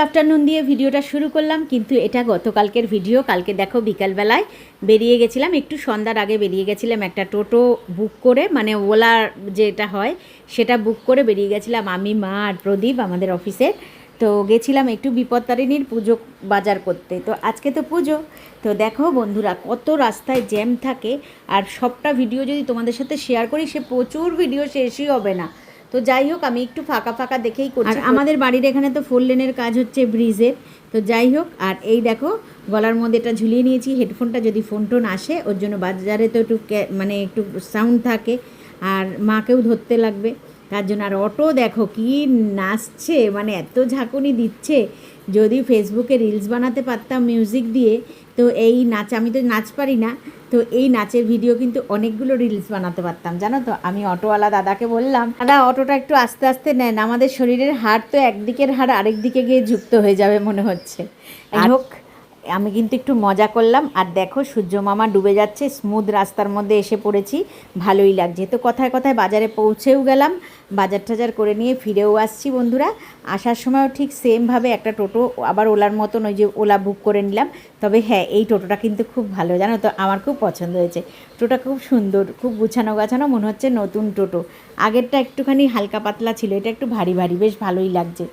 Afternoon দিয়ে ভিডিওটা শুরু করলাম, কিন্তু এটা গতকালকের ভিডিও। কালকে দেখো বিকালবেলায় বেরিয়ে গেছিলাম, একটু সন্ধ্যার আগে বেরিয়ে গেছিলাম একটা টোটো বুক করে, মানে ওলা যেটা হয় সেটা বুক করে বেরিয়ে গেছিলাম আমি, মা আর প্রদীপ আমাদের অফিসের। তো গেছিলাম একটু বিপত্তারিণীর পুজো বাজার করতে। তো আজকে তো পুজো, তো দেখো বন্ধুরা কত রাস্তায় জ্যাম থাকে। আর সবটা ভিডিও যদি তোমাদের সাথে শেয়ার করি সে প্রচুর ভিডিও শেষই হবে না। তো যাই হোক, আমি একটু ফাঁকা ফাঁকা দেখেই করছি। আর আমাদের বাড়ির এখানে তো 4 লেনের কাজ হচ্ছে ব্রিজের। তো যাই হোক, আর এই দেখো গলার মধ্যে এটা ঝুলিয়ে নিয়েছি হেডফোনটা, যদি ফোন টোন আসে ওর জন্য। বাজারে তো একটু মানে একটু সাউন্ড থাকে, আর মাকেও ধরতে লাগবে তার জন্য। আর অটো দেখো কি নাচছে, মানে এত ঝাঁকুনি দিচ্ছে। যদি ফেসবুকে রিলস বানাতে পারতাম মিউজিক দিয়ে, তো এই নাচ, আমি তো নাচ পারি না, তো এই নাচের ভিডিও কিন্তু অনেকগুলো রিলস বানাতে পারতাম, জানো তো। আমি অটোওয়ালা দাদাকে বললাম, দাদা অটোটা একটু আস্তে আস্তে নেন, আমাদের শরীরের হাড় তো একদিকের হাড় আরেক দিকে গিয়ে যুক্ত হয়ে যাবে মনে হচ্ছে। যাই হোক, আমি কিন্তু একটু মজা করলাম। আর দেখো সূর্য মামা ডুবে যাচ্ছে, স্মুথ রাস্তার মধ্যে এসে পড়েছি, ভালোই লাগছে। তো কথায় কথায় বাজারে পৌঁছেও গেলাম, বাজার টাজার করে নিয়ে ফিরেও আসছি বন্ধুরা। আসার সময়ও ঠিক সেমভাবে একটা টোটো, আবার ওলার মতন ওই যে ওলা বুক করে নিলাম। তবে হ্যাঁ, এই টোটোটা কিন্তু খুব ভালো, জানো তো, আমার খুব পছন্দ হয়েছে। টোটোটা খুব সুন্দর, খুব গুছানো গাছানো, মনে হচ্ছে নতুন টোটো। আগেরটা একটুখানি হালকা পাতলা ছিল, এটা একটু ভারী ভারী, বেশ ভালোই লাগছে।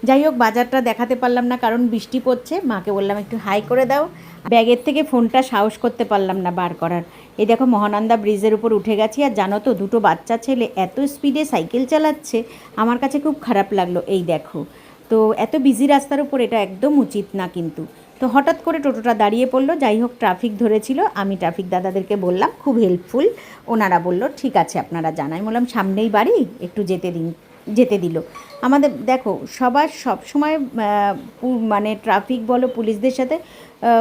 যাই হোক, বাজারটা দেখাতে পারলাম না কারণ বৃষ্টি পড়ছে। মাকে বললাম একটু হাই করে দাও, ব্যাগের থেকে ফোনটা সাহস করতে পারলাম না বার করার। এই দেখো মহানন্দা ব্রিজের উপর উঠে গেছি। আর জানো তো, দুটো বাচ্চা ছেলে এত স্পিডে সাইকেল চালাচ্ছে, আমার কাছে খুব খারাপ লাগলো। এই দেখো, তো এত বিজি রাস্তার উপর এটা একদম উচিত না কিন্তু। তো হঠাৎ করে টোটোটা দাঁড়িয়ে পড়লো। যাই হোক, ট্রাফিক ধরেছিল, আমি ট্রাফিক দাদাদেরকে বললাম, খুব হেল্পফুল। ওনারা বললো ঠিক আছে আপনারা জানাই। বললাম সামনেই বাড়ি, একটু যেতে দিল আমাদের। দেখো সবার সব সময় মানে ট্রাফিক বলো পুলিশদের সাথে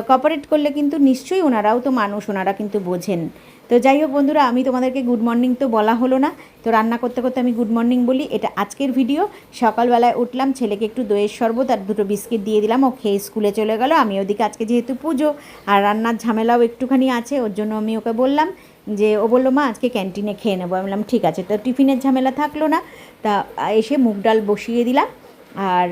কোঅপারেট করলে কিন্তু নিশ্চয়ই ওনারাও তো মানুষ, ওনারা কিন্তু বোঝেন। তো যাই হোক বন্ধুরা, আমি তোমাদেরকে গুড মর্নিং তো বলা হলো না, তো রান্না করতে করতে আমি গুড মর্নিং বলি। এটা আজকের ভিডিও। সকালবেলায় উঠলাম, ছেলেকে একটু দইয়ের শরবত আর 2টো বিস্কিট দিয়ে দিলাম, ও খেয়ে স্কুলে চলে গেল। আমি ওদিকে আজকে যেহেতু পুজো আর রান্নার ঝামেলাও একটুখানি আছে, ওর জন্য আমি ওকে বললাম যে, ও বললো মা আজকে ক্যান্টিনে খেয়ে নেবো। আমি বললাম ঠিক আছে। তো টিফিনের ঝামেলা থাকলো না। তা এসে মুগ ডাল বসিয়ে দিলাম, আর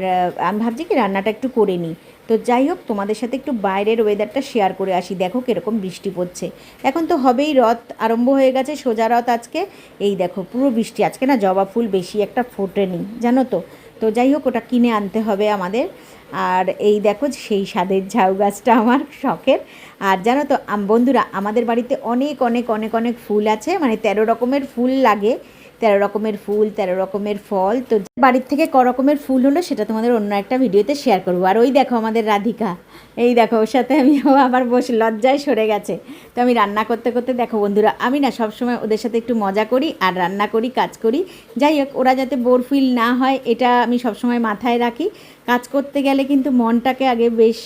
আমি ভাবছি কি রান্নাটা একটু করে নিই। তো যাই হোক, তোমাদের সাথে একটু বাইরের ওয়েদারটা শেয়ার করে আসি। দেখো কীরকম বৃষ্টি পড়ছে। এখন তো হবেই, রথ আরম্ভ হয়ে গেছে, সোজা রথ আজকে। এই দেখো পুরো বৃষ্টি। আজকে না জবা ফুল বেশি একটা ফোটেনি, জানো তো। তো যাই হোক, ওটা কিনে আনতে হবে আমাদের। আর এই দেখো সেই স্বাদের ঝাউ গাছটা আমার শখের। আর জানো তো বন্ধুরা, আমাদের বাড়িতে অনেক অনেক অনেক অনেক ফুল আছে, মানে 13 রকমের ফুল লাগে। 13 রকমের ফুল, 13 রকমের ফল। তো বাড়ির থেকে ক রকমের ফুল হলো সেটা তোমাদের অন্য একটা ভিডিওতে শেয়ার করবো। আর ওই দেখো আমাদের রাধিকা, এই দেখো ওর সাথে আমি, ও আবার বসে লজ্জায় সরে গেছে। তো আমি রান্না করতে করতে, দেখো বন্ধুরা, আমি না সবসময় ওদের সাথে একটু মজা করি আর রান্না করি, কাজ করি। যাই হোক, ওরা যাতে বোর ফিল না হয় এটা আমি সবসময় মাথায় রাখি। কাজ করতে গেলে কিন্তু মনটাকে আগে বেশ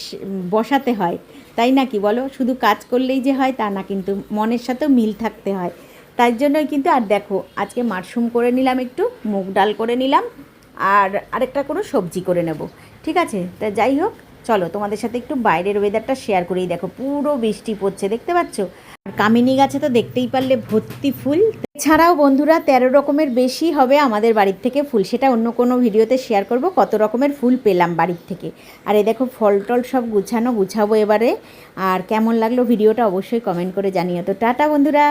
বসাতে হয়, তাই না কি বলো? শুধু কাজ করলেই যে হয় তা না, কিন্তু মনের সাথেও মিল থাকতে হয়। তাই জন্যই কিন্তু। আর দেখো আজকে মাশরুম করে নিলাম, একটু মুগ ডাল করে নিলাম, আর আরেকটা কোনো সবজি করে নেব, ঠিক আছে। তা যাই হোক, চলো তোমাদের সাথে একটু বাইরের ওয়েদারটা শেয়ার করেই। দেখো পুরো বৃষ্টি পড়ছে, দেখতে পাচ্ছ। আর কামিনী গাছে তো দেখতেই পারলে ভর্তি ফুল। এছাড়াও বন্ধুরা 13 রকমের বেশি হবে আমাদের বাড়ির থেকে ফুল, সেটা অন্য কোনো ভিডিওতে শেয়ার করব, কত রকমের ফুল পেলাম বাড়ির থেকে। আর এই দেখো ফল টল সব গুছাবো এবারে। আর কেমন লাগলো ভিডিওটা অবশ্যই কমেন্ট করে জানিও। তো টাটা বন্ধুরা।